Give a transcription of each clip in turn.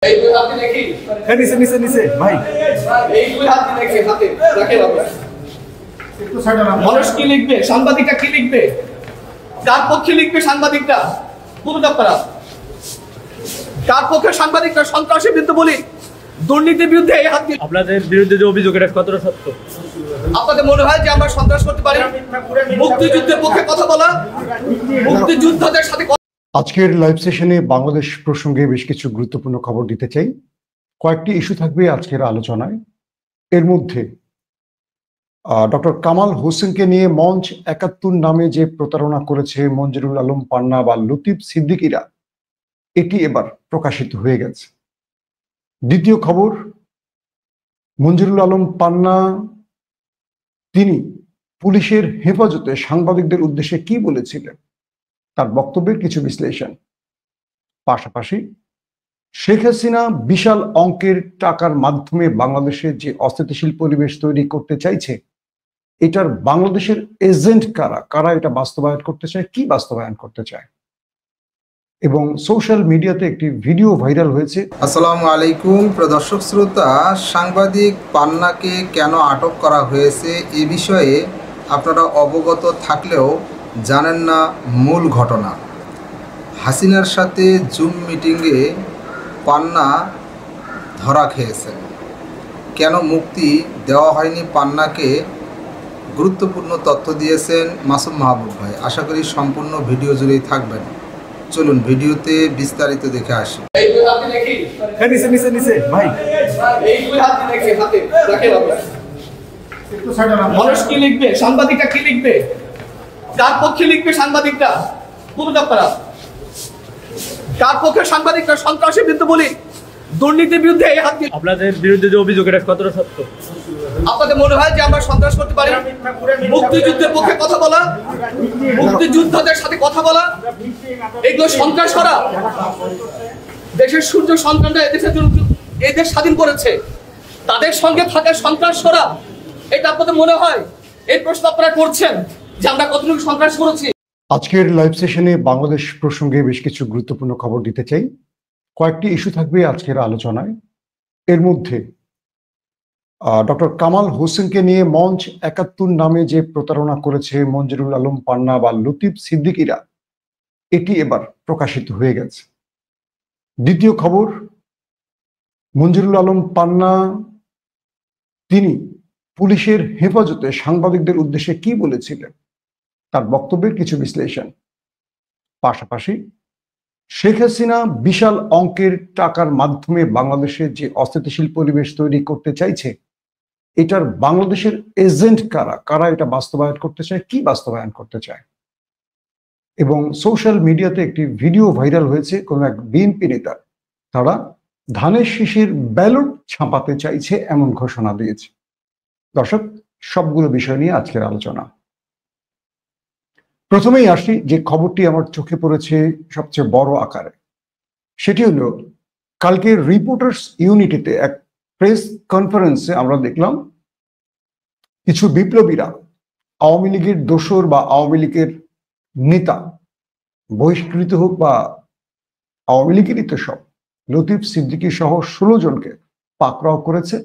এই দুই হাতে দেখি নিচে নিচে নিচে ভাই এই দুই হাতে দেখি হাতে রাখে রাখো। মানুষ কি লিখবে, সাংবাদিকরা কি লিখবে, কার পক্ষে লিখবে সাংবাদিকরা? পুরোটা করা কার পক্ষে সাংবাদিকরা? সন্ত্রাসের বিরুদ্ধে বলি, দুর্নীতির বিরুদ্ধে এই হাত। আপনাদের বিরুদ্ধে যে অভিযোগ এটা কতটা সত্য? আপনাদের মনে হয় যে আমরা সন্ত্রাস করতে পারি? মুক্তিযুদ্ধের পক্ষে কথা বলা, মুক্তিযোদ্ধাদের সাথে। আজকের লাইভ সেশনে বাংলাদেশ প্রসঙ্গে বেশ কিছু গুরুত্বপূর্ণ খবর দিতে চাই। কয়েকটি ইস্যু থাকবে আজকের আলোচনায়। এর মধ্যে ডক্টর কামাল হোসেনকে নিয়ে মঞ্চ ৭১ নামে যে প্রতারণা করেছে মঞ্জুরুল আলম পান্না বা লতিফ সিদ্দিকীরা, এটি এবার প্রকাশিত হয়ে গেছে। দ্বিতীয় খবর, মঞ্জুরুল আলম পান্না তিনি পুলিশের হেফাজতে সাংবাদিকদের উদ্দেশ্যে কি বলেছিলেন, তার বক্তব্যের কিছু বিশ্লেষণ। পাশাপাশি শেখ হাসিনা বিশাল অঙ্কের টাকার মাধ্যমে বাংলাদেশে যে অস্থিতিশীল পরিবেশ তৈরি করতে চাইছে, এটার বাংলাদেশের এজেন্ট কারা, কারা এটা বাস্তবায়ন করতে চায়, কি বাস্তবায়ন করতে চায়। এবং সোশ্যাল মিডিয়াতে একটি ভিডিও ভাইরাল হয়েছে। আসসালামু আলাইকুম প্রদর্শক শ্রোতা, সাংবাদিক পান্নাকে কেন আটক করা হয়েছে এ বিষয়ে আপনারা অবগত থাকলেও জানেন না মূল ঘটনা। হাসিনার সাথে জুম মিটিংয়ে পান্না ধরা খেয়েছেন। কেন মুক্তি দেওয়া হয়নি পান্নাকে, গুরুত্বপূর্ণ তথ্য দিয়েছেন মাসুম মাহবুব ভাই। আশা করি সম্পূর্ণ ভিডিও জুড়েই থাকবেন। চলুন ভিডিওতে বিস্তারিত দেখে আসি। এই দুই হাতে দেখি নিচে নিচে নিচে ভাই এই দুই হাতে দেখি হাতে রাখে রাখো। মানুষ কি লিখবে, সাংবাদিকরা কি লিখবে, কার পক্ষে লিখবে সাংবাদিকরা? পুরোটা করা কার পক্ষে সাংবাদিকরা? সন্ত্রাসের বিরুদ্ধে বলি, দুর্নীতির বিরুদ্ধে এই হাত। আপনাদের বিরুদ্ধে যে অভিযোগ এটা কতটা সত্য? আপনাদের মনে হয় যে আমরা সন্ত্রাস করতে পারি? মুক্তিযুদ্ধের পক্ষে কথা বলা, মুক্তিযোদ্ধাদের সাথে কথা বলা, এগুলো সন্ত্রাস করা। দেশের সূর্য সন্তানরা এদেশের জন্য এই দেশ স্বাধীন করেছে, তাদের সঙ্গে থাকা সন্ত্রাস করা, এটা আপনাদের মনে হয়? এই প্রশ্ন আপনারা করছেন যে আমরা কতটুকু সন্ত্রাস করেছি। আজকের লাইভ সেশনে বাংলাদেশ প্রসঙ্গে বেশ কিছু গুরুত্বপূর্ণ খবর দিতে চাই। কয়েকটি ইস্যু থাকবে আজকের আলোচনায়। এর মধ্যে ডক্টর কামাল হোসেনকে নিয়ে মঞ্চ ৭১ নামে যে প্রতারণা করেছে মঞ্জুরুল আলম পান্না বা লতিফ সিদ্দিকীরা, এটি এবার প্রকাশিত হয়ে গেছে। দ্বিতীয় খবর, মঞ্জুরুল আলম পান্না তিনি পুলিশের হেফাজতে সাংবাদিকদের উদ্দেশ্যে কি বলেছিলেন, তার বক্তব্যের কিছু বিশ্লেষণ। পাশাপাশি শেখ হাসিনা বিশাল অঙ্কের টাকার মাধ্যমে বাংলাদেশে যে অস্থিতিশীল পরিবেশ তৈরি করতে চাইছে, এটার বাংলাদেশের এজেন্ট কারা, কারা এটা বাস্তবায়ন করতে চায়, কি বাস্তবায়ন করতে চায়। এবং সোশ্যাল মিডিয়াতে একটি ভিডিও ভাইরাল হয়েছে কোন এক বিএনপি নেতা, তারা ধানের শীষের ব্যালট ছাপাতে চাইছে এমন ঘোষণা দিয়েছে। দর্শক, সবগুলো বিষয় নিয়ে আজকের আলোচনা। প্রথমেই আসি যে খবরটি আমার চোখে পড়েছে সবচেয়ে বড় আকারে, সেটি হলো কালকে রিপোর্টার্স ইউনিটিতে এক প্রেস কনফারেন্সে আমরা দেখলাম কিছু বিপ্লবীরা, আওয়ামী লীগের দোসর বা আওয়ামী লীগের নেতা, বহিষ্কৃত হোক বা আওয়ামী লীগেরই তো সব, লতিফ সিদ্দিকী সহ ১৬ জনকে পাকড়াও করেছে।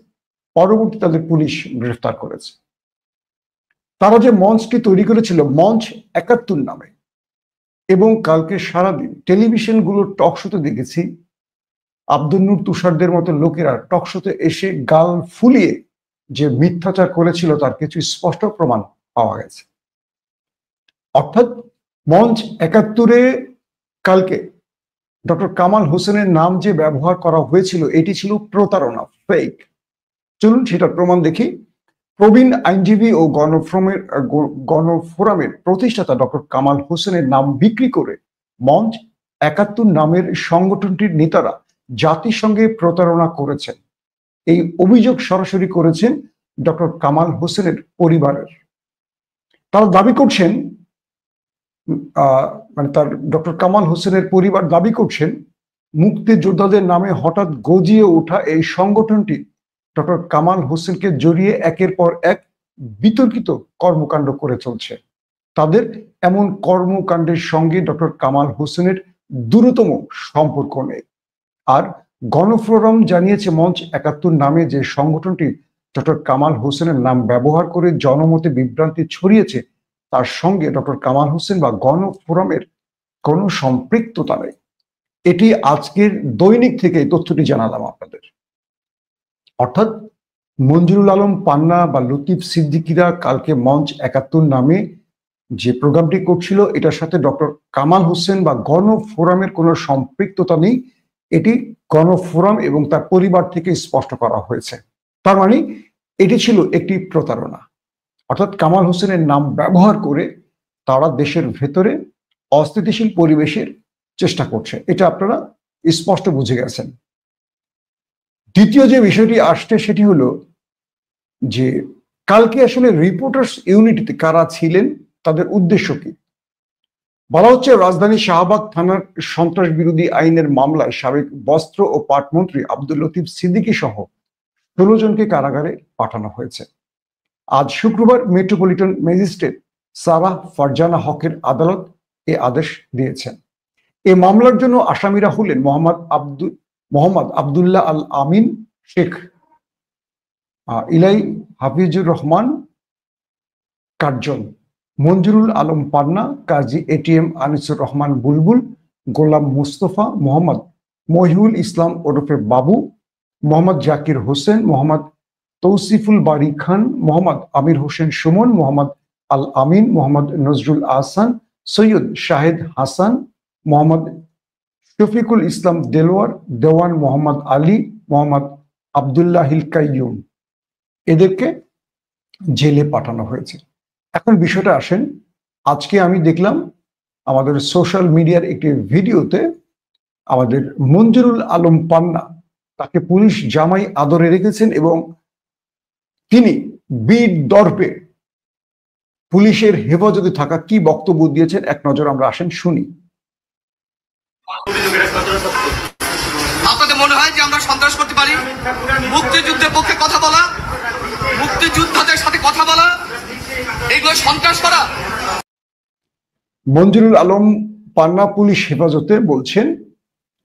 পরবর্তী তাদের পুলিশ গ্রেফতার করেছে। তারা যে মঞ্চটি তৈরি করেছিল মঞ্চ ৭১ নামে, এবং কালকে সারাদিন টেলিভিশনগুলোর টক শোতে দেখেছি আব্দুল নূর তুষারদের মতো লোকেরা টক শোতে এসে গাল ফুলিয়ে যে মিথ্যাচার করেছিল তার কিছু স্পষ্ট প্রমাণ পাওয়া গেছে। অর্থাৎ মঞ্চ ৭১-এ কালকে ডক্টর কামাল হোসেনের নাম যে ব্যবহার করা হয়েছিল, এটি ছিল প্রতারণা, ফেক। চলুন সেটার প্রমাণ দেখি। প্রবীণ আইনজীবী ও গণফোরামের প্রতিষ্ঠাতা ডক্টর কামাল হোসেনের নাম বিক্রি করে মঞ্চ ৭১ নামের সংগঠনটির নেতারা জাতিসংঘে প্রতারণা করেছেন। এই অভিযোগ সরাসরি করেছেন ডক্টর কামাল হোসেনের পরিবারের। তারা দাবি করছেন, তার ডক্টর কামাল হোসেনের পরিবার দাবি করছেন, মুক্তিযোদ্ধাদের নামে হঠাৎ গজিয়ে ওঠা এই সংগঠনটি ডক্টর কামাল হোসেনকে জড়িয়ে একের পর এক বিতর্কিত কর্মকাণ্ড করে চলছে। তাদের এমন কর্মকাণ্ডের সঙ্গে ডক্টর কামাল হোসেনের দূরতম সম্পর্ক নেই। আর গণফোরাম জানিয়েছে মঞ্চ ৭১ নামে যে সংগঠনটি ডক্টর কামাল হোসেনের নাম ব্যবহার করে জনমতে বিভ্রান্তি ছড়িয়েছে তার সঙ্গে ডক্টর কামাল হোসেন বা গণফোরামের কোনো সম্পৃক্ততা নেই। এটি আজকের দৈনিক থেকে এই তথ্যটি জানালাম আপনাদের। অর্থাৎ মঞ্জুরুল আলম পান্না বা লতিফ সিদ্দিকীরা কালকে মঞ্চ ৭১ নামে যে প্রোগ্রামটি করছিল এটার সাথে ডক্টর কামাল হোসেন বা গণফোরামের কোনো সম্পৃক্ততা নেই, এটি গণফোরাম এবং তার পরিবার থেকে স্পষ্ট করা হয়েছে। তার মানে এটি ছিল একটি প্রতারণা। অর্থাৎ কামাল হোসেনের নাম ব্যবহার করে তারা দেশের ভেতরে অস্থিতিশীল পরিবেশের চেষ্টা করছে, এটা আপনারা স্পষ্ট বুঝে গেছেন। দ্বিতীয় যে বিষয়টি আসছে সেটি হলো যে কালকে আসলে রিপোর্টার্স ইউনিটিতে কারা ছিলেন, তাদের উদ্দেশ্য কি। বলা হচ্ছে রাজধানী শাহবাগ থানার সন্ত্রাস বিরোধী আইনের মামলায় সাবেক বস্ত্র ও পাট মন্ত্রী আব্দুল লতিফ সিদ্দিকী সহ ১৬ জনকে কারাগারে পাঠানো হয়েছে। আজ শুক্রবার মেট্রোপলিটন ম্যাজিস্ট্রেট সারাহ ফারজানা হকের আদালত এ আদেশ দিয়েছেন। এ মামলার জন্য আসামিরা হলেন মোহাম্মদ আবদুল্লাহ আল আমিন, শেখ ইলাই হাফিজুর রহমান কার্জন, মঞ্জুরুল আলম পান্না, কাজী এটিএম আনিসুর রহমান বুলবুল, গোলাম মুস্তফা, মোহাম্মদ মহিউল ইসলাম ওরফে বাবু, মোহাম্মদ জাকির হোসেন, মোহাম্মদ তৌসিফুল বারি খান, মোহাম্মদ আমির হোসেন সুমন, মোহাম্মদ আল আমিন, মোহাম্মদ নজরুল আহসান, সৈয়দ শাহেদ হাসান, মোহাম্মদ শফিকুল ইসলাম দেলোয়ার, দেওয়ান মোহাম্মদ আলী, মোহাম্মদ আবদুল্লাহিল কাইয়ুম, এদেরকে জেলে পাঠানো হয়েছে। এখন বিষয়টা আসেন, আজকে আমি দেখলাম আমাদের সোশ্যাল মিডিয়ার একটি ভিডিওতে আমাদের মঞ্জুরুল আলম পান্না, তাকে পুলিশ জামাই আদরে রেখেছেন এবং তিনি বীর দর্পে পুলিশের হেফাজতে থাকা কি বক্তব্য দিয়েছেন এক নজর আমরা আসেন শুনি। আপনাদের মনে হয় যে আমরা সন্ত্রাস করতে পারি? মুক্তিযুদ্ধের পক্ষে কথা বলা, মুক্তিযোদ্ধাদের সাথে কথা বলা, এগুলো সন্ত্রাস করা। মঞ্জুরুল আলম পান্না পুলিশ হেফাজতে বলছেন,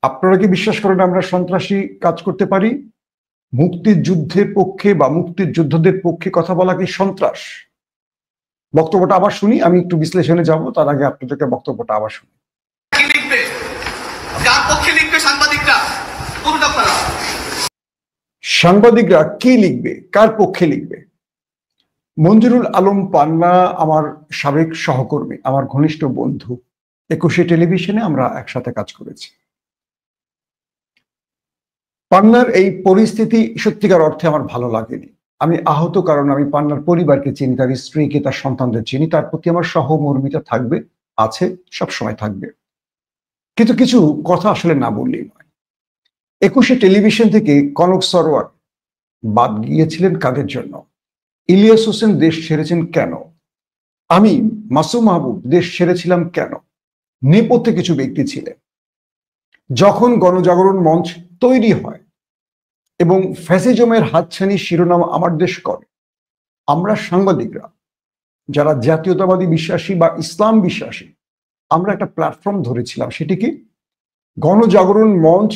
আপনারা কি বিশ্বাস করেন আমরা সন্ত্রাসী কাজ করতে পারি? মুক্তিযুদ্ধের পক্ষে বা মুক্তিযোদ্ধাদের পক্ষে কথা বলা কি সন্ত্রাস? বক্তব্যটা আবার শুনি, আমি একটু বিশ্লেষণে যাব, তার আগে আপনাদেরকে বক্তব্যটা আবার শুনি। কি লিখবে? কার পক্ষে লিখবে সাংবাদিকরা? সাংবাদিকরা কি লিখবে, কার পক্ষে লিখবে? মঞ্জুরুল আলম পান্না আমার সাবেক সহকর্মী, আমার ঘনিষ্ঠ বন্ধু। ২১শে টেলিভিশনে আমরা একসাথে কাজ করেছি। পান্নার এই পরিস্থিতি সত্যিকার অর্থে আমার ভালো লাগেনি। আমি আহত, কারণ আমি পান্নার পরিবারকে চিনি, তার স্ত্রীকে, তার সন্তানদের চিনি, তার প্রতি আমার সহমর্মিতা থাকবে, আছে, সবসময় থাকবে। কিন্তু কিছু কথা আসলে না বললেই নয়। ২১শে টেলিভিশন থেকে কনক সরোয়ার বাদ গিয়েছিলেন কাদের জন্য? ইলিয়াস হোসেন দেশ ছেড়েছেন কেন? আমি মাসুম মাহবুব দেশ ছেড়েছিলাম কেন? নেপথ্যে কিছু ব্যক্তি ছিলেন। যখন গণজাগরণ মঞ্চ তৈরি হয় এবং ফ্যাসিজমের হাতছানি শিরোনাম আমার দেশ করে, আমরা সাংবাদিকরা যারা জাতীয়তাবাদী বিশ্বাসী বা ইসলাম বিশ্বাসী, আমরা একটা প্ল্যাটফর্ম ধরেছিলাম। সেটি কি? গণজাগরণ মঞ্চ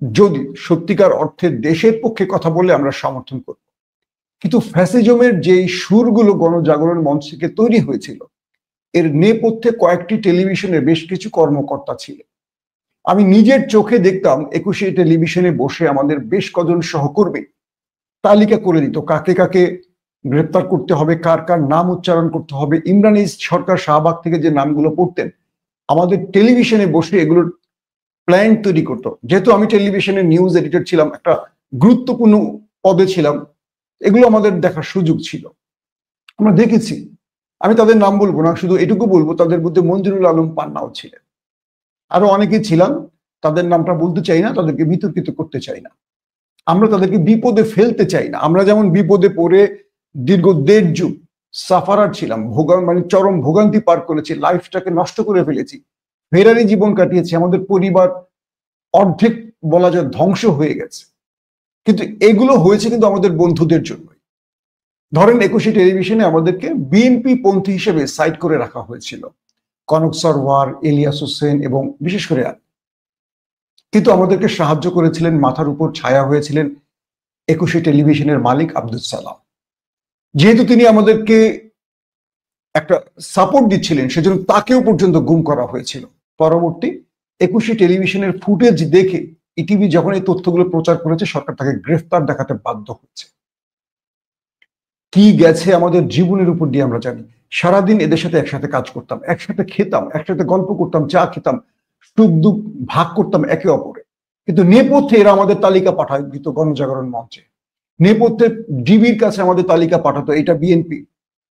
যদি সত্যিকার অর্থে দেশের পক্ষে কথা বলে আমরা সমর্থন করব, কিন্তু ফ্যাসিজমের যে সুরগুলো গণজাগরণ মঞ্চ থেকে তৈরি হয়েছিল, এর নেপথ্যে কয়েকটি টেলিভিশনের বেশ কিছু কর্মকর্তা ছিল। আমি নিজের চোখে দেখতাম ২১শে টেলিভিশনে বসে আমাদের বেশ কজন সহকর্মী তালিকা করে দিত কাকে কাকে গ্রেপ্তার করতে হবে, কার কার নাম উচ্চারণ করতে হবে। ইমরান ইস সরকার শাহবাগ থেকে যে নামগুলো পড়তেন, আমাদের টেলিভিশনে বসে এগুলোর প্ল্যান তৈরি করতো। যেহেতু আমি টেলিভিশনের নিউজ এডিটর ছিলাম, একটা গুরুত্বপূর্ণ পদে ছিলাম, এগুলো আমাদের দেখার সুযোগ ছিল, আমরা দেখেছি। আমি তাদের নাম বলবো না, শুধু এটুকু বলবো তাদের মধ্যে মঞ্জুরুল আলম পান্নাও ছিলেন, আরো অনেকেই ছিলাম। তাদের নামটা বলতে চাই না, তাদেরকে বিতর্কিত করতে চাই না, আমরা তাদেরকে বিপদে ফেলতে চাই না। আমরা যেমন বিপদে পড়ে দীর্ঘ ১.৫ যুগ সাফারার ছিলাম, মানে চরম ভোগান্তি পার করেছি, লাইফটাকে নষ্ট করে ফেলেছি, ফেরারি জীবন কাটিয়েছি, আমাদের পরিবার অর্ধেক বলা যায় ধ্বংস হয়ে গেছে, কিন্তু এগুলো হয়েছে কিন্তু আমাদের বন্ধুদের জন্যই। ধরেন ২১শে টেলিভিশনে আমাদেরকে বিএনপি পন্থী হিসেবে সাইড করে রাখা হয়েছিল। কনক সরওয়ার, ইলিয়াস হোসেন এবং বিশেষ করে কিন্তু আমাদেরকে সাহায্য করেছিলেন, মাথার উপর ছায়া হয়েছিলেন 21 টেলিভিশনের মালিক আব্দুল সালাম। যেহেতু তিনি আমাদেরকে একটা সাপোর্ট দিচ্ছিলেন, সেজন্য তাকেও পর্যন্ত গুম করা হয়েছিল। পরবর্তী 21 টেলিভিশনের ফুটেজ দেখে ইটিভি যখন এই তথ্যগুলো প্রচার করেছে, সরকার তাকে গ্রেফতার দেখাতে বাধ্য হচ্ছে। কি গেছে আমাদের জীবনের উপর দিয়ে আমরা জানি। সারাদিন এদের সাথে একসাথে কাজ করতাম, একসাথে খেতাম, একসাথে গল্প করতাম, চা খেতাম, সুখ দুঃখ ভাগ করতাম একে অপরে। কিন্তু নেপথ্যে এরা আমাদের তালিকা পাঠায় দিত গণজাগরণ মঞ্চে, নেপথ্যে ডিবির কাছে আমাদের তালিকা পাঠাতো, এটা বিএনপি।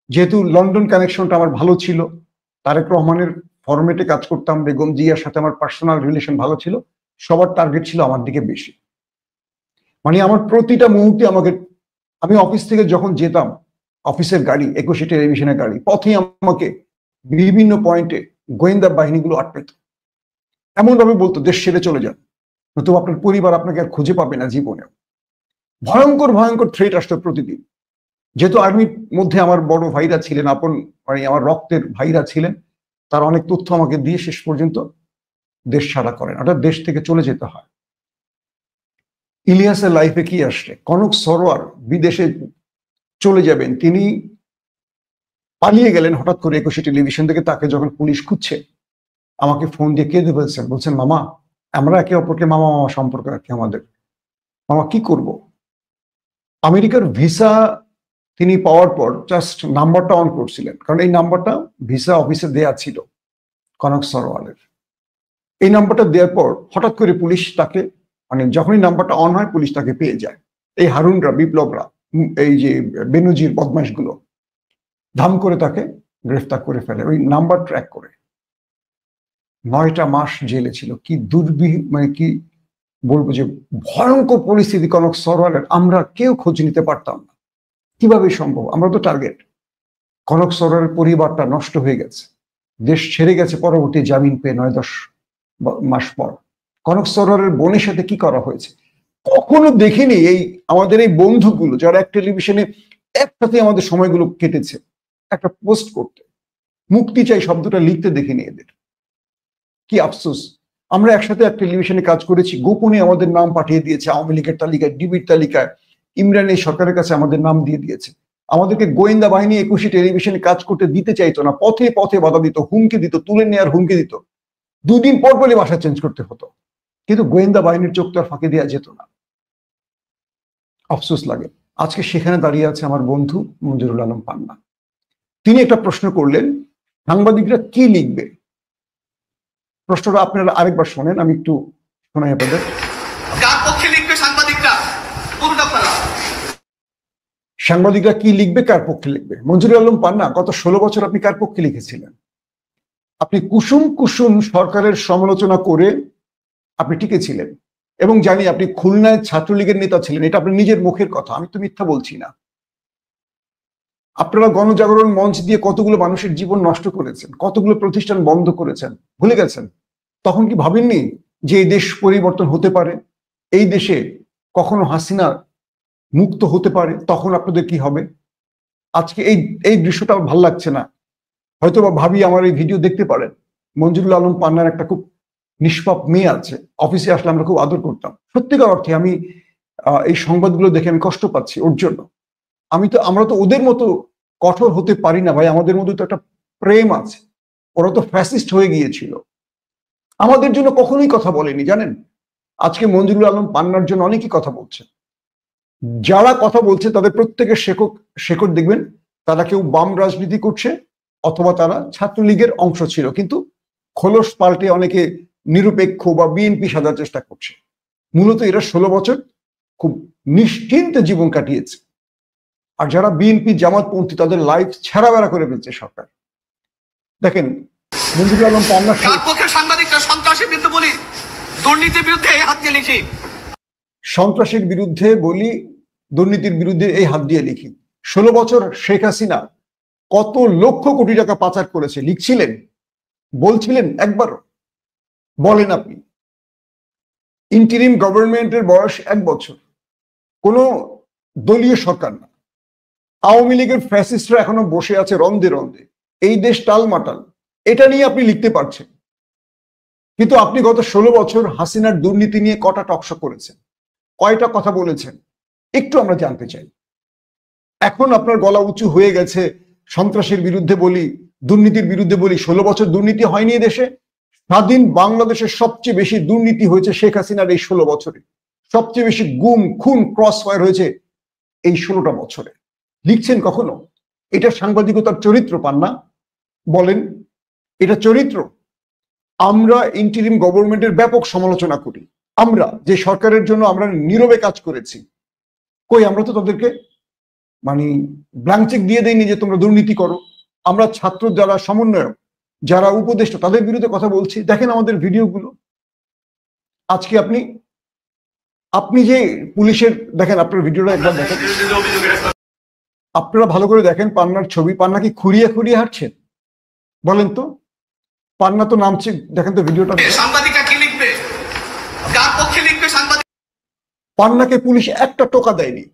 যেহেতু লন্ডন কানেকশনটা আমার ভালো ছিল, তারেক রহমানের ফরম্যাটে কাজ করতাম, বেগম জিয়ার সাথে আমার পার্সোনাল রিলেশন ভালো ছিল, সবার টার্গেট ছিল আমার দিকে বেশি। মানে আমার প্রতিটা মুহূর্তে আমি অফিস থেকে যখন যেতাম, অফিসের গাড়ি 21 টেলিভিশনের গাড়ি, পথে আমাকে বিভিন্ন পয়েন্টে গোয়েন্দা বাহিনীগুলো আটকেত, এমন ভাবে বলতো দেশ ছেড়ে চলে যান, নতুবা আপনার পরিবার আপনাকে আর খুঁজে পাবে না জীবনেও। ভয়ঙ্কর ভয়ঙ্কর থ্রেট আসতো প্রতিদিন। যেহেতু আর্মির মধ্যে আমার বড় ভাইরা ছিলেন, আপন মানে আমার রক্তের ভাইরা ছিলেন, তার অনেক তথ্য আমাকে দিয়ে শেষ পর্যন্ত দেশ ছাড়া করেন, অর্থাৎ দেশ থেকে চলে যেতে হয়। ইলিয়াসের লাইফে কি আসছে, কনক সরোয়ার বিদেশে চলে যাবেন, তিনি পালিয়ে গেলেন হঠাৎ করে 21 টেলিভিশন থেকে। তাকে যখন পুলিশ খুঁজছে, আমাকে ফোন দিয়ে কেঁদে বলছেন, মামা আমরা একে অপরকে মামা মামা সম্পর্ক রাখি আমাদের, মামা কি করব। আমেরিকার ভিসা তিনি পাওয়ার পর জাস্ট নাম্বারটা অন করছিলেন, কারণ এই নাম্বারটা ভিসা অফিসে দেয়া ছিল কনক সরোয়ারের। এই নাম্বারটা দেওয়ার পর হঠাৎ করে পুলিশ তাকে, মানে যখনই নাম্বারটা অন হয় পুলিশ তাকে পেয়ে যায়। এই হারুনরা, বিপ্লবরা, এই যে বেনজির বদমাইশগুলো ধাম করে তাকে গ্রেফতার করে ফেলে ওই নাম্বার ট্র্যাক করে। 9টা মাস জেলে ছিল। কি মানে কি বলবো, যে ভয়ঙ্কর পরিস্থিতি কনক সরোয়ারের, আমরা কেউ খোঁজ নিতে পারতাম না, কিভাবে সম্ভব, আমরা তো টার্গেট। কনক সরোয়ারের পরিবারটা নষ্ট হয়ে গেছে, দেশ ছেড়ে গেছে পরবর্তী জামিন পেয়ে 9-10 মাস পর। কনক সরোয়ারের বোনের সাথে কি করা হয়েছে কখনো দেখিনি। এই আমাদের এই বন্ধুগুলো যারা এক টেলিভিশনে একসাথে আমাদের সময়গুলো কেটেছে, একটা পোস্ট করতে, মুক্তি চাই শব্দটা লিখতে দেখিনি এদের। কি আফসোস, আমরা একসাথে এক টেলিভিশনে কাজ করেছি, গোপনে আমাদের নাম পাঠিয়ে দিয়েছে আওয়ামী লীগের তালিকায়, ডিবির তালিকায়, ইমরান এই সরকারের কাছে আমাদের নাম দিয়ে দিয়েছে। আমাদেরকে গোয়েন্দা বাহিনী 21 টেলিভিশনে কাজ করতে দিতে চাইতো না, পথে পথে বাধা দিত, হুমকি দিত, তুলে নেওয়ার হুমকি দিত, 2 দিন পর পরই বাসা চেঞ্জ করতে হতো। কিন্তু গোয়েন্দা বাহিনীর চোখ তো আর ফাঁকি দেওয়া যেত না। আফসোস লাগে। আজকে সেখানে দাঁড়িয়ে আছে আমার বন্ধু মঞ্জুরুল আলম পান্না। তিনি একটা প্রশ্ন করলেন, সাংবাদিকরা কি লিখবে। প্রশ্নটা আপনারা আরেকবার শোনেন, আমি একটু শোনাই আপনাদের। কার পক্ষে লিখবে সাংবাদিকরা? সাংবাদিকরা কি লিখবে, কার পক্ষে লিখবে। মঞ্জুরুল আলম পান্না, গত 16 বছর আপনি কার পক্ষে লিখেছিলেন? আপনি কুসুম কুসুম সরকারের সমালোচনা করে আপনি টিকেছিলেন, এবং জানি আপনি খুলনায় ছাত্রলীগের নেতা ছিলেন, এটা আপনার নিজের মুখের কথা, আমি তো মিথ্যা বলছি না। আপনারা গণজাগরণ মঞ্চ দিয়ে কতগুলো মানুষের জীবন নষ্ট করেছেন, কতগুলো প্রতিষ্ঠান বন্ধ করেছেন, ভুলে গেছেন? তখন কি ভাবেননি যে এই দেশ পরিবর্তন হতে পারে, এই দেশে কখনো হাসিনা মুক্ত হতে পারে, তখন আপনাদের কি হবে? আজকে এই দৃশ্যটা ভাল লাগছে না। হয়তো বা ভাবি আমার এই ভিডিও দেখতে পারেন, মঞ্জুরুল আলম পান্নার একটা খুব নিষ্পাপ মেয়ে আছে, অফিসে আসলে আমরা খুব আদর করতাম। সত্যিকার অর্থে আমি এই সংবাদগুলো দেখে আমি কষ্ট পাচ্ছি ওর জন্য। আমরা তো ওদের মতো কঠোর হতে পারি না ভাই, আমাদের মধ্যে তো একটা প্রেম আছে। ওরা তো ফ্যাসিস্ট হয়ে গিয়েছিল, আমাদের জন্য কখনোই কথা বলেনি জানেন। আজকে মঞ্জুরুল আলম পান্নার জন্য অনেকেই কথা বলছে। যারা কথা বলছে তাদের প্রত্যেকের শেকড় দেখবেন, তারা কেউ বাম রাজনীতি করছে অথবা তারা ছাত্রলীগের অংশ ছিল, কিন্তু খোলস পাল্টে অনেকে নিরপেক্ষ বা বিএনপি সাজার চেষ্টা করছে। মূলত এরা 16 বছর খুব নিশ্চিন্তে জীবন কাটিয়েছে। আর যারা বিএনপি জামাতপন্থী, তাদের লাইফ ছেঁড়া বেড়া করে ফেলছে সরকার। দেখেন মঞ্জুরুল আলম পান্না, কার পক্ষে সাংবাদিকরা সন্ত্রাসের বিরুদ্ধে বলি, দুর্নীতির বিরুদ্ধে এই হাত দিয়ে লিখি, সন্ত্রাসের বিরুদ্ধে বলি, দুর্নীতির বিরুদ্ধে এই হাত দিয়ে লিখি। 16 বছর শেখ হাসিনা কত লক্ষ কোটি টাকা পাচার করেছে লিখছিলেন, বলছিলেন একবার? বলেন আপনি। ইন্টারিম গভর্নমেন্টের বয়স 1 বছর, কোনো দলীয় সরকার না, আওয়ামী লীগের ফ্যাসিস্টরা এখনো বসে আছে রন্দে রন্দে, এই দেশ টালমাটাল, এটা নিয়ে আপনি লিখতে পারছেন। কিন্তু আপনি গত 16 বছর হাসিনার দুর্নীতি নিয়ে কটা টকশো করেছেন, কয়টা কথা বলেছেন, একটু আমরা জানতে চাই। এখন আপনার গলা উঁচু হয়ে গেছে, সন্ত্রাসের বিরুদ্ধে বলি, দুর্নীতির বিরুদ্ধে বলি। 16 বছর দুর্নীতি হয়নি দেশে? স্বাধীন বাংলাদেশের সবচেয়ে বেশি দুর্নীতি হয়েছে শেখ হাসিনার এই 16 বছরে। সবচেয়ে বেশি গুম খুন ক্রস ফায়ার হয়েছে এই 16টা বছরে। লিখছেন কখনো? এটা সাংবাদিকতার চরিত্র পান না? বলেন, এটা চরিত্র? আমরা ইন্টারিম গভর্নমেন্টের ব্যাপক সমালোচনা করি, আমরা যে সরকারের জন্য আমরা নীরবে কাজ করেছি। কই, আমরা তো তাদেরকে মানে ব্ল্যাঙ্ক চেক দিয়ে দেয়নি যে তোমরা দুর্নীতি করো। আমরা ছাত্র যারা সমন্বয়ক, যারা উপদেষ্টা, তাদের বিরুদ্ধে কথা বলছি। দেখেন আমাদের ভিডিওগুলো। আজকে আপনি যে পুলিশের, দেখেন আপনার ভিডিওটা একবার দেখেন, আপনারা ভালো করে দেখেন পান্নার ছবি। পান্না কি খুঁড়িয়ে খুঁড়িয়ে হাঁটছেন? বলেন তো, পান্না তো নামছে, দেখেন তো ভিডিওটা। সাংবাদিকরা কি লিখবে, কার পক্ষে লিখবে সাংবাদিক? পান্নাকে পুলিশ একটা টোকা দেয়নি।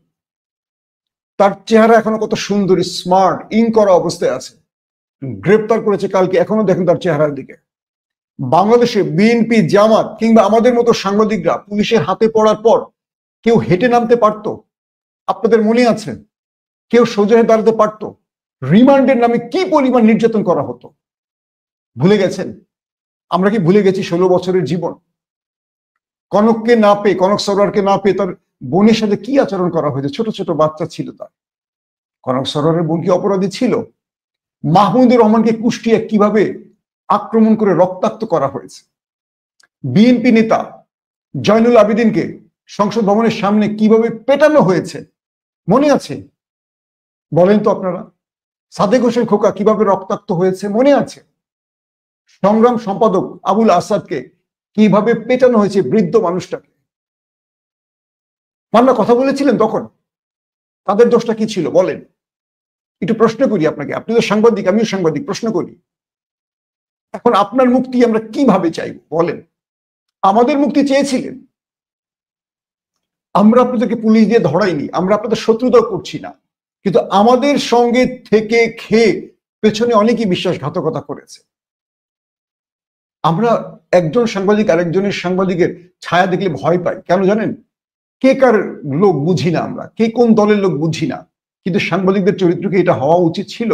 তার চেহারা এখনো কত সুন্দর, স্মার্ট, ইন করা অবস্থায় আছে। গ্রেপ্তার করেছে কালকে, এখনো দেখেন তার চেহারার দিকে। বাংলাদেশে বিএনপি, জামাত কিংবা আমাদের মতো সাংবাদিকরা পুলিশের হাতে পড়ার পর কেউ হেঁটে নামতে পারতো? আপনাদের মনে আছে? কেউ সোজা হয়ে দাঁড়াতে পারতো? রিমান্ডের নামে কি পরিমাণ নির্যাতন করা হতো? ভুলে গেছেন? আমরা কি ভুলে গেছি 16 বছরের জীবন? কনককে না পেয়ে, কনক সরোয়ারকে না পেয়ে তার বোনের সাথে কি আচরণ করা হয়েছে? ছোট ছোট বাচ্চা ছিল তার। কনক সরোয়ারের বোন কি অপরাধী ছিল? মাহমুদুর রহমানকে কুষ্টিয়া কিভাবে আক্রমণ করে রক্তাক্ত করা হয়েছে? বিএনপি নেতা জয়নুল আবেদিনকে সংসদ ভবনের সামনে কিভাবে পেটানো হয়েছে মনে আছে? বলেন তো আপনারা। সাদেক হোসেন খোকা কিভাবে রক্তাক্ত হয়েছে মনে আছে? সংগ্রাম সম্পাদক আবুল আসাদকে কিভাবে পেটানো হয়েছে, বৃদ্ধ মানুষটাকে। পান্না কথা বলেছিলেন তখন? তাদের দোষটা কি ছিল বলেন? একটু প্রশ্ন করি আপনাকে, আপনি তো সাংবাদিক, আমিও সাংবাদিক, প্রশ্ন করি। এখন আপনার মুক্তি আমরা কিভাবে চাইব বলেন? আমাদের মুক্তি চেয়েছিলেন, আমরা আপনাদেরকে পুলিশ দিয়ে ধরাইনি, আমরা আপনাদের শত্রুতাও করছি না, কিন্তু আমাদের সঙ্গে থেকে খেয়ে পেছনে অনেকেই বিশ্বাসঘাতকতা করেছে। আমরা একজন সাংবাদিক আরেকজনের সাংবাদিকের ছায়া দেখলে ভয় পাই, কেন জানেন? কে কার লোক বুঝি না, আমরা কে কোন দলের লোক বুঝি না, কিন্তু সাংবাদিকদের চরিত্র কি এটা হওয়া উচিত ছিল?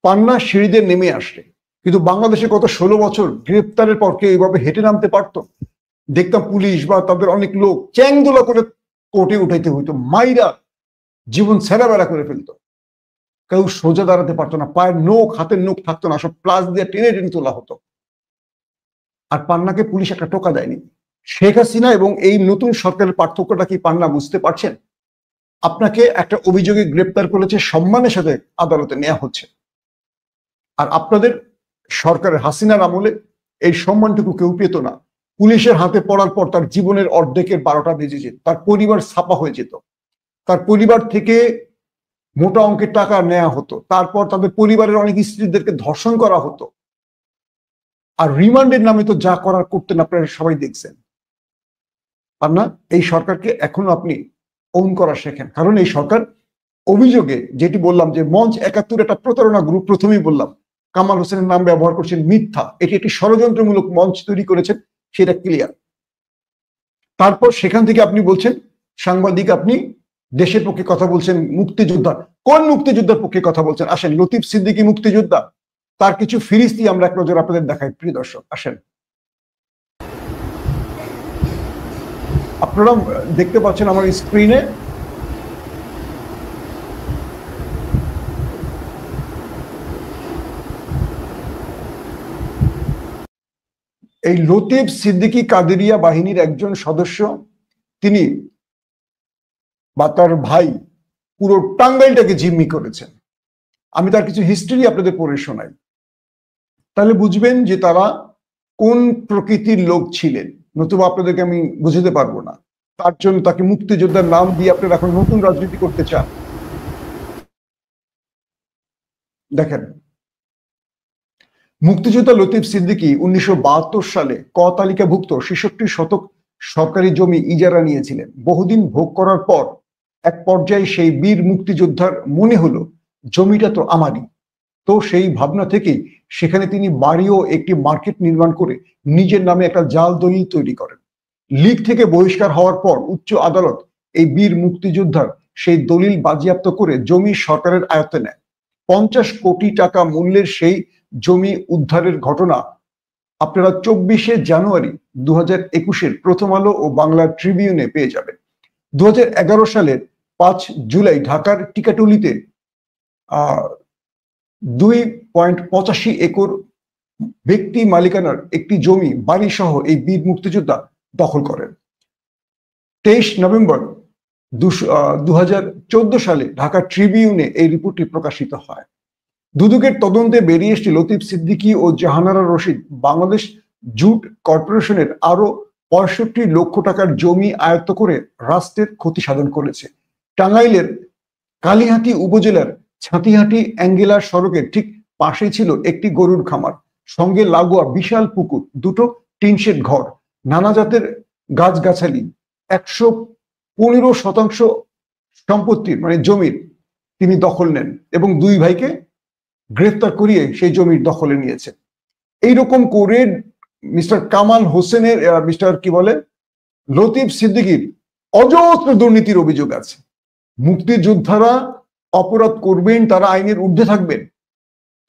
পান্না সিঁড়িদের নেমে আসলে, কিন্তু বাংলাদেশে গত 16 বছর গ্রেপ্তারের পর কেউ এইভাবে হেঁটে নামতে পারতো? দেখতাম পুলিশ বা তাদের অনেক লোক চ্যাংদোলা করে কোর্টে উঠাইতে হইতো, মাইরা জীবন ছেঁড়াবেড়া করে ফেলতো। কেউ সোজা দাঁড়াতে পারতো না, পায়ের নখ, হাতের নখ থাকতো না, সব প্লাস দিয়ে টেনে টেনে তোলা হতো। আর পান্নাকে পুলিশ একটা টোকা দেয়নি। শেখ হাসিনা এবং এই নতুন সরকারের পার্থক্যটা কি পান্না বুঝতে পারছেন? আপনাকে একটা অভিযোগে গ্রেপ্তার করেছে, সম্মানের সাথে আদালতে নেওয়া হচ্ছে। আর আপনাদের সরকারের হাসিনার আমলে এই সম্মানটুকু কেউ পেত না। পুলিশের হাতে পড়ার পর তার জীবনের অর্ধেকের 12টা বেজে যেত, তার পরিবার ছাপা হয়ে যেত, তার পরিবার থেকে মোটা অঙ্কের টাকা নেওয়া হতো, তারপর তাদের পরিবারের অনেক স্ত্রীদেরকে ধর্ষণ করা হতো। আর রিমান্ডের নামে তো যা করার করতেন আপনারা সবাই দেখছেন। আর না, এই সরকারকে এখনো আপনি ওন করা শেখেন, কারণ এই সরকার অভিযোগে, যেটি বললাম যে মঞ্চ 71 একটা প্রতারণা গ্রুপ, প্রথমেই বললাম কামাল হোসেনের নাম ব্যবহার করছেন মিথ্যা, এটি একটি ষড়যন্ত্রমূলক মঞ্চ তৈরি করেছেন, সেটা ক্লিয়ার। তারপর সেখান থেকে আপনি বলছেন সাংবাদিক, আপনি দেশের পক্ষে কথা বলছেন, মুক্তিযোদ্ধা। কোন মুক্তিযোদ্ধার পক্ষে কথা বলছেন? আসেন, লতিফ সিদ্দিকী মুক্তিযোদ্ধা, তার কিছু ফিরিস্তি আমরা এক নজর আপনাদের দেখাই। প্রিয় দর্শক, আসেন, আপনারা দেখতে পাচ্ছেন আমার স্ক্রিনে এই লতিফ সিদ্দিকী কাদেরিয়া বাহিনীর একজন সদস্য, তিনি বা তার ভাই পুরো টাঙ্গাইলটাকে জিম্মি করেছেন। আমি তার কিছু হিস্ট্রি আপনাদের পড়ে শোনাই, তাহলে বুঝবেন যে তারা কোন প্রকৃতির লোক ছিলেন, নতুবা আপনাদেরকে আমি বুঝাতে পারবো না। তার জন্য তাকে মুক্তিযোদ্ধার নাম দিয়ে আপনারা এখন নতুন রাজনীতি করতে চান। দেখেন, মুক্তিযোদ্ধা লতিফ সিদ্দিকী 1972 সালে ক তালিকাভুক্ত 66 শতক সরকারি জমি ইজারা নিয়েছিলেন। বহুদিন ভোগ করার পর এক পর্যায়ে সেই বীর মুক্তিযোদ্ধার মনে হলো জমিটা তো আমারই, তো সেই ভাবনা থেকেই সেখানে তিনি বাড়ি ও একটি মার্কেট নির্মাণ করে নিজের নামে একটা জাল দলিল তৈরি করেন। লীগ থেকে বহিষ্কার হওয়ার পর উচ্চ আদালত এই বীর মুক্তিযোদ্ধার সেই দলিল বাজেয়াপ্ত করে জমি সরকারের আয়ত্তে নেয়। 50 কোটি টাকা মূল্যের সেই জমি উদ্ধারের ঘটনা আপনারা 24শে জানুয়ারি 2021-এর প্রথম আলো ও বাংলা ট্রিবিউনে পেয়ে যাবেন। 2011 সালের 5 জুলাই ঢাকার টিকাটুলিতে 2.85 একর ব্যক্তি মালিকানার একটি জমি বাড়ি সহ এই বীর মুক্তিযোদ্ধা দখল করেন। 23 নভেম্বর 2014 সালে ঢাকা ট্রিবিউনে এই রিপোর্টটি প্রকাশিত হয়। দুদকের তদন্তে বেরিয়ে এসেছে লতিফ সিদ্দিকী ও জাহানারা রশিদ বাংলাদেশ জুট কর্পোরেশনের আরো 65 লক্ষ টাকার জমি আয়ত্ত করে রাষ্ট্রের ক্ষতি সাধন করেছে। টাঙ্গাইলের কালিহাতী উপজেলার ছাতিহাটি অ্যাঙ্গেলার সড়কের ঠিক পাশেই ছিল একটি গরুর খামার, সঙ্গে লাগোয়া বিশাল পুকুর, দুটো টিনশেড ঘর, নানা জাতের গাছগাছালি। 115% সম্পত্তির মানে জমির তিনি দখল নেন এবং 2 ভাইকে গ্রেফতার করিয়ে সেই জমির দখলে নিয়েছে। এইরকম করে মিস্টার কামাল হোসেনের লতিফ সিদ্দিকীর অজস্র দুর্নীতির অভিযোগ আছে। মুক্তিযোদ্ধারা অপরাধ করবেন, তারা আইনের ঊর্ধ্বে থাকবেন।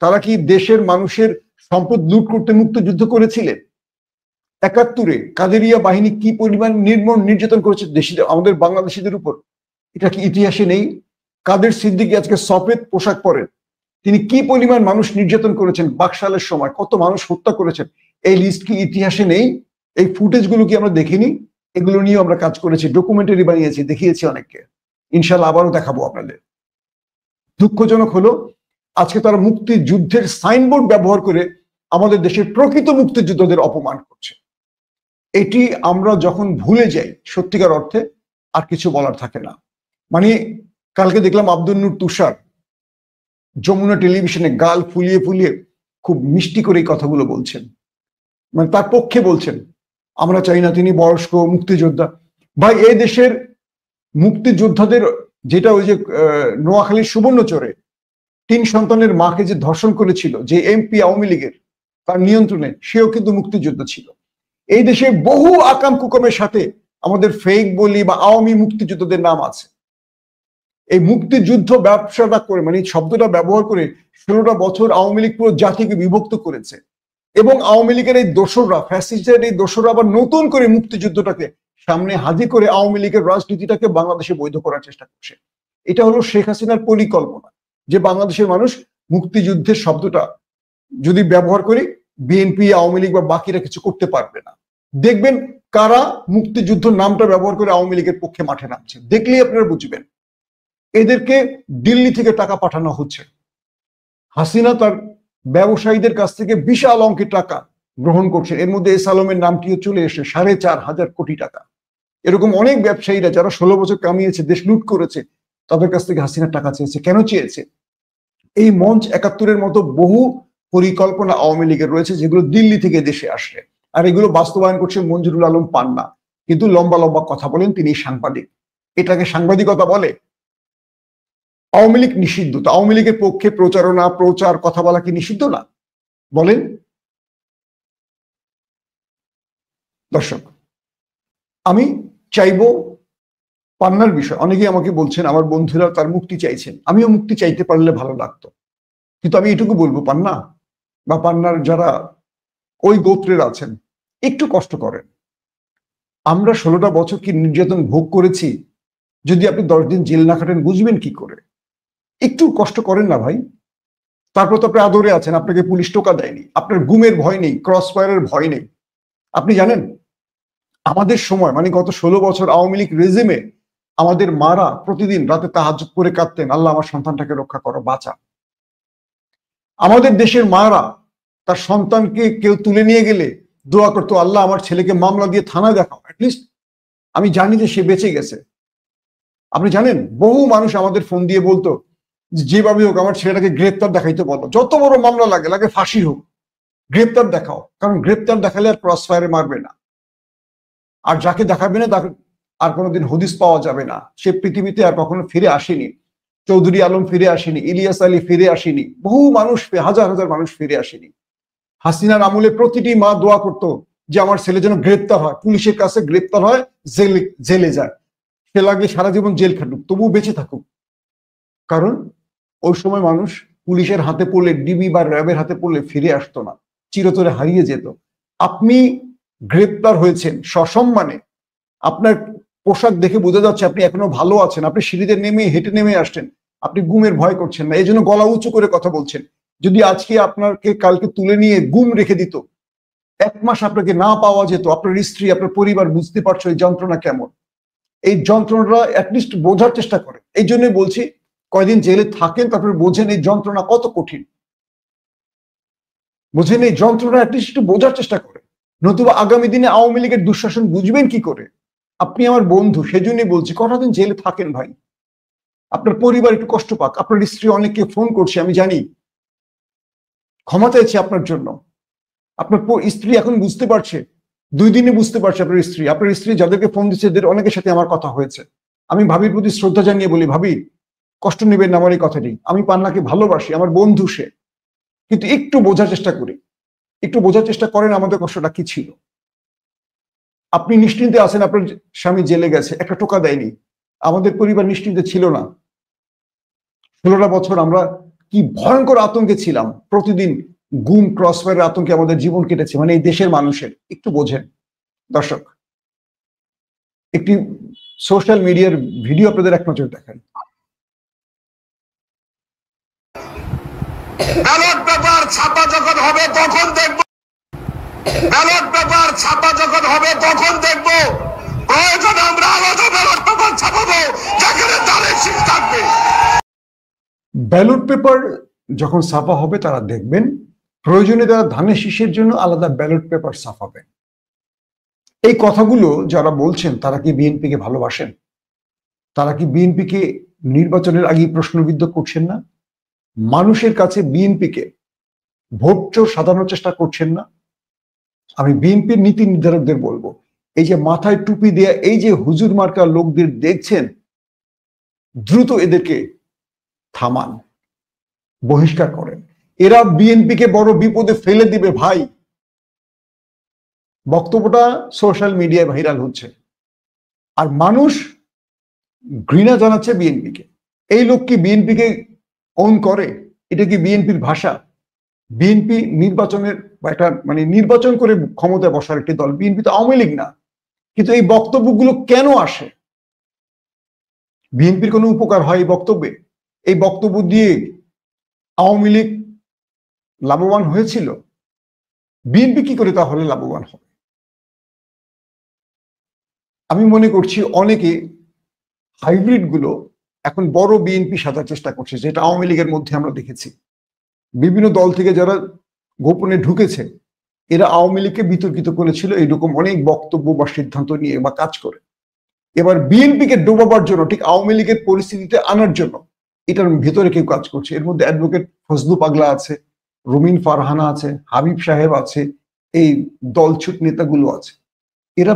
তারা কি দেশের মানুষের সম্পদ লুট করতে মুক্তিযুদ্ধ করেছিলেন? 71-এ কাদেরিয়া বাহিনী কি পরিমাণ নির্মম নির্যাতন করেছে আমাদের বাংলাদেশিদের উপর, এটা কি ইতিহাসে নেই? কাদের সিদ্দিকী আজকে সফেদ পোশাক পরেন, তিনি কি পরিমাণ মানুষ নির্যাতন করেছেন, বাকশালের সময় কত মানুষ হত্যা করেছেন, এই লিস্ট কি ইতিহাসে নেই? এই ফুটেজগুলো কি আমরা দেখিনি? এগুলো নিয়ে আমরা কাজ করেছি, ডকুমেন্টারি বানিয়েছি, দেখিয়েছি অনেককে, ইনশাল্লাহ আবারও দেখাবো আপনাদের। দুঃখজনক হলো আজকে তারা মুক্তিযুদ্ধের সাইনবোর্ড ব্যবহার করে আমাদের দেশের প্রকৃত মুক্তিযোদ্ধাদের অপমান করছে। এটি আমরা যখন ভুলে যাই সত্যিকার অর্থে আর কিছু বলার থাকে না। মানে কালকে দেখলাম আব্দুল নূর তুষার যমুনা টেলিভিশনে গাল ফুলিয়ে ফুলিয়ে খুব মিষ্টি করে এই কথাগুলো বলছেন, মানে তার পক্ষে বলছেন। আমরা চাই না তিনি বয়স্ক মুক্তিযোদ্ধা। ভাই, এই দেশের মুক্তিযোদ্ধাদের, যেটা ওই যে নোয়াখালীর সুবর্ণচরে 3 সন্তানের মাকে যে ধর্ষণ করেছিল যে এমপি আওয়ামী লীগের, তার নিয়ন্ত্রণে, সেও কিন্তু মুক্তিযোদ্ধা ছিল। এই দেশে বহু আকাম কুকামের সাথে আমাদের ফেক বলি বা আওয়ামী মুক্তিযোদ্ধাদের নাম আছে। এই মুক্তিযুদ্ধ ব্যবসাটা করে, মানে শব্দটা ব্যবহার করে 16টা বছর আওয়ামী লীগ পুরো জাতিকে বিভক্ত করেছে এবং আওয়ামী লীগের এই দোসররা, ফ্যাসিস্টের এই দোসররা আবার নতুন করে মুক্তিযুদ্ধটাকে সামনে হাজির করে আওয়ামী লীগের রাজনীতিটাকে বাংলাদেশে বৈধ করার চেষ্টা করছে। এটা হলো শেখ হাসিনার পরিকল্পনা যে বাংলাদেশের মানুষ মুক্তিযুদ্ধের শব্দটা যদি ব্যবহার করি, বিএনপি, আওয়ামী লীগ বা বাকিরা কিছু করতে পারবে না। দেখবেন কারা মুক্তিযুদ্ধ নামটা ব্যবহার করে আওয়ামী লীগের পক্ষে মাঠে নামছে, দেখলেই আপনারা বুঝবেন। এদেরকে দিল্লি থেকে টাকা পাঠানো হচ্ছে। হাসিনা তার ব্যবসায়ীদের কাছ থেকে বিশাল অঙ্কের টাকা গ্রহণ করছেন। এর মধ্যে এস আলমের নামটিও চলে এসে 4,500 কোটি টাকা। এরকম অনেক ব্যবসায়ীরা যারা 16 বছর কামিয়েছে, দেশ লুট করেছে, তাদের কাছ থেকে হাসিনা টাকা চেয়েছে। কেন চেয়েছে? এই মঞ্চ 71-এর মতো বহু পরিকল্পনা আওয়ামী লীগের রয়েছে যেগুলো দিল্লি থেকে দেশে আসে, আর এগুলো বাস্তবায়ন করছে মঞ্জুরুল আলম পান্না। কিন্তু লম্বা লম্বা কথা বলেন, তিনি সাংবাদিক। এটাকে সাংবাদিকতা বলে? আওয়ামী লীগ নিষিদ্ধ, তো আওয়ামী লীগের পক্ষে প্রচারণা, প্রচার, কথা বলা কি নিষিদ্ধ না? বলেন দর্শক। আমি চাইবো পান্নার বিষয়, অনেকেই আমাকে বলছেন, আমার বন্ধুরা তার মুক্তি চাইছেন, আমিও মুক্তি চাইতে পারলে ভালো লাগতো। কিন্তু আমি এটুকু বলবো, পান্না বা পান্নার যারা ওই গোত্রের আছেন, একটু কষ্ট করেন। আমরা 16টা বছর কি নির্যাতন ভোগ করেছি, যদি আপনি 10 দিন জেল না খাটেন বুঝবেন কি করে? একটু কষ্ট করেন না ভাই। তারপর তো আপনি আদরে আছেন, আপনাকে পুলিশ টোকা দেয়নি, আপনার গুমের ভয় নেই, ক্রস ফায়ারের ভয় নেই। আপনি জানেন আমাদের সময়, মানে গত 16 বছর আওয়ামী লীগ রেজিমে আমাদের মারা প্রতিদিন রাতে তাহাজ্জুদ করে কাঁদতেন, আল্লাহ আমার সন্তানটাকে রক্ষা করো, বাঁচা। আমাদের দেশের মারা তার সন্তানকে কেউ তুলে নিয়ে গেলে দোয়া করতো, আল্লাহ আমার ছেলেকে মামলা দিয়ে থানায় দেখাও, অ্যাটলিস্ট আমি জানি যে সে বেঁচে গেছে। আপনি জানেন বহু মানুষ আমাদের ফোন দিয়ে বলতো, যেভাবে হোক আমার ছেলেটাকে গ্রেপ্তার দেখাইতে বলো, যত বড় মামলা লাগে ফাঁসি হোক, গ্রেপ্তার দেখাও। কারণ গ্রেপ্তার দেখালে আর ক্রস ফায়ারে মারবে না, আর যাকে দেখাবে না তাকে আর কোনোদিন হদিস পাওয়া যাবে না, সে পৃথিবীতে আর কখনো ফিরে আসেনি। চৌধুরী আলম ফিরে আসেনি, ইলিয়াস আলী ফিরে আসেনি, বহু মানুষ, হাজার হাজার মানুষ ফিরে আসেনি। হাসিনার আমলে প্রতিটি মা দোয়া করত যে আমার ছেলে যেন গ্রেপ্তার হয়, পুলিশের কাছে গ্রেপ্তার হয়, জেলে যায়, সে লাগে সারা জীবন জেল খাটুক, তবুও বেঁচে থাকুক। কারণ ওই সময় মানুষ পুলিশের হাতে পড়লে, ডিবি বা র্যাবের হাতে পড়লে ফিরে আসতো না, চিরতরে হারিয়ে যেত। আপনি গ্রেপ্তার হয়েছেন সসম্মানে, আপনার পোশাক দেখে বোঝা যাচ্ছে আপনি এখনো ভালো আছেন, আপনি সিঁড়িতে নেমে হেঁটে নেমে আসছেন, আপনি গুমের ভয় করছেন না, এই জন্য গলা উঁচু করে কথা বলছেন। যদি আজকে আপনাকে কালকে তুলে নিয়ে গুম রেখে দিত, 1 মাস আপনাকে না পাওয়া যেত, আপনার স্ত্রী, আপনার পরিবার বুঝতে পারছো এই যন্ত্রণা কেমন। এই যন্ত্রণাটা অ্যাটলিস্ট বোঝার চেষ্টা করেন। এই জন্যই বলছি কয়দিন জেলে থাকেন, তারপরে বোঝেন এই যন্ত্রণা কত কঠিন, বোঝেন এই যন্ত্রণা, অ্যাটলিস্ট একটু বোঝার চেষ্টা করেন। নতুবা আগামী দিনে আওয়ামী লীগের দুঃশাসন বুঝবেন কি করে? আপনি আমার বন্ধু, সেজন্যই বলছি কটা দিন জেলে থাকেন ভাই, আপনার পরিবার একটু কষ্ট পাক। আপনার স্ত্রী অনেককে ফোন করছে, আমি জানি, ক্ষমা চাইছি আপনার জন্য। আপনার স্ত্রী এখন বুঝতে পারছে, 2 দিনে বুঝতে পারছে আপনার স্ত্রী যাদেরকে ফোন দিচ্ছে এদের অনেকের সাথে আমার কথা হয়েছে। আমি ভাবির প্রতি শ্রদ্ধা জানিয়ে বলি, ভাবি কষ্ট নেবেন না আমার এই কথাটি, আমি পান্নাকে ভালোবাসি, আমার বন্ধু সে, কিন্তু একটু বোঝার চেষ্টা করি, একটু বোঝার চেষ্টা করেন আমাদের কষ্টটা কি ছিল। আপনি নিশ্চিন্তে আছেন, আপনার স্বামী জেলে গেছে, একটা টোকা দেয়নি, আমাদের পরিবার নিশ্চিন্তে ছিল না। 16টা বছর আমরা কি ভয়ঙ্কর আতঙ্কে ছিলাম, প্রতিদিন গুম ক্রসফায়ারের আতঙ্কে আমাদের জীবন কেটেছে, মানে এই দেশের মানুষের। একটু বোঝেন দর্শক, একটি সোশ্যাল মিডিয়ার ভিডিও আপনাদের এক নজর দেখান। ব্যালট পেপার ছাপা যখন হবে তখন দেখব, ব্যালট পেপার ছাপা যখন হবে তখন দেখব, প্রয়োজনে আমরা আলাদা ব্যালট পেপার ছাপাবো যেখানে তাদের শীত থাকবে। ব্যালট পেপার যখন ছাপা হবে তারা দেখবেন, প্রয়োজনে তারা ধানের শীষের জন্য আলাদা ব্যালট পেপার ছাপাবেন। এই কথাগুলো যারা বলছেন তারা কি বিএনপিকে ভালোবাসেন? তারা কি বিএনপিকে নির্বাচনের আগে প্রশ্নবিদ্ধ করছেন না? মানুষের কাছে বিএনপিকে ভোট চোর সাজানোর চেষ্টা করছেন না? আমি বিএনপির নীতি নির্ধারকদের বলবো, এই যে মাথায় টুপি দেয়া এই যে হুজুর মার্কা লোকদের দেখছেন, দ্রুত এদেরকে থামান, বহিষ্কার করেন। এরা বিএনপিকে বড় বিপদে ফেলে দিবে ভাই। বক্তব্যটা সোশ্যাল মিডিয়ায় ভাইরাল হচ্ছে, আর মানুষ ঘৃণা জানাচ্ছে বিএনপিকে। এই লোক কি বিএনপিকে অন করে? এটা কি বিএনপির ভাষা? বিএনপি নির্বাচনের একটা মানে নির্বাচন করে ক্ষমতায় বসার একটি দল, বিএনপি তো আওয়ামী লীগ না। কিন্তু এই বক্তব্যগুলো কেন আসে? বিএনপির কোনো উপকার হয় এই বক্তব্যে? এই বক্তব্য দিয়ে আওয়ামী লীগ লাভবান হয়েছিল? বিএনপি কি করে তাহলে লাভবান হবে? আমি মনে করছি অনেকে হাইব্রিড গুলো এখন বড় বিএনপি সাজার চেষ্টা করছে, যেটা আওয়ামী লীগের মধ্যে আমরা দেখেছি। বিভিন্ন দল থেকে যারা গোপনে ঢুকেছে, এরা আওয়ামী লীগকে বিতর্কিত করেছিল এইরকম অনেক বক্তব্য বা সিদ্ধান্ত নিয়ে বা কাজ করে। এবার বিএনপিকে ডোবাবার জন্য, ঠিক আওয়ামী লীগের পরিস্থিতিতে আনার জন্য এটার ভেতরে কেউ কাজ করছে। এর মধ্যে অ্যাডভোকেট ফজলু পাগলা আছে, রুমিন ফারহানা আছে, হাবিব সাহেব আছে, এই দলছুট নেতাগুলো আছে। এরা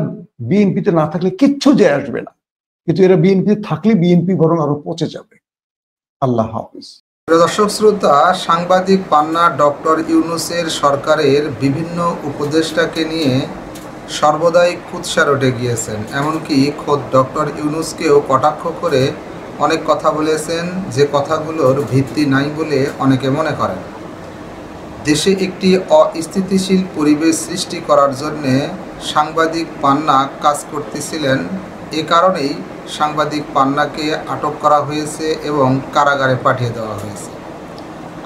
বিএনপিতে না থাকলে কিচ্ছু যায় আসবে না, কিন্তু এরা বিএনপিতে থাকলে বিএনপি বরং আরো পচে যাবে। আল্লাহ হাফিজ। দর্শক শ্রোতা, সাংবাদিক পান্না ডক্টর ইউনূসের সরকারের বিভিন্ন উপদেষ্টাকে নিয়ে সর্বদাই কুৎসা রটে গিয়েছেন। এমনকি খোদ ডক্টর ইউনূসকেও কটাক্ষ করে অনেক কথা বলেছেন, যে কথাগুলোর ভিত্তি নাই বলে অনেকে মনে করেন। দেশে একটি অস্থিতিশীল পরিবেশ সৃষ্টি করার জন্যে সাংবাদিক পান্না কাজ করতেছিলেন। এ কারণেই সাংবাদিক পান্নাকে আটক করা হয়েছে এবং কারাগারে পাঠিয়ে দেওয়া হয়েছে।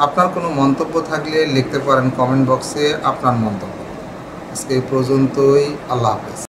আপনার কোনো মন্তব্য থাকলে লিখতে পারেন কমেন্ট বক্সে আপনার মন্তব্য। আজকে এই পর্যন্তই। আল্লাহ হাফেজ।